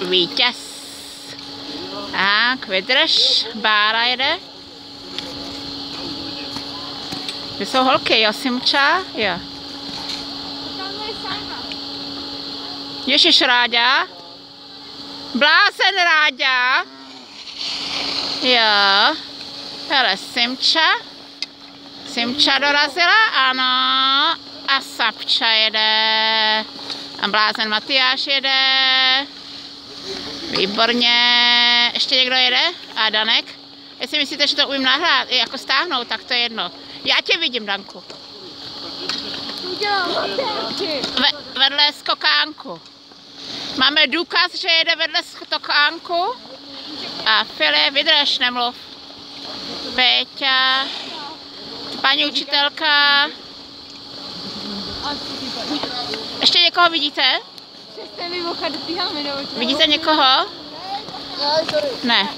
Vítěz. Tak, vydrž. Bára jede. Kde jsou holky, jo, Simča? Jo. Ježiš, Ráďa. Blázen, Ráďa. Jo. Hele, Simča. Simča dorazila, ano. A Sapča jede. A blázen Matyáš jede. Výborně. Ještě někdo jede? A Danek? Jestli myslíte, že to umím nahrát, jako stáhnout, tak to je jedno. Já tě vidím, Danku. Vedle skokánku. Máme důkaz, že jede vedle skokánku. A Filip, vydrž, nemluv. Péťa. Paní učitelka. Ještě někoho vidíte? Vidíte někoho? Ne.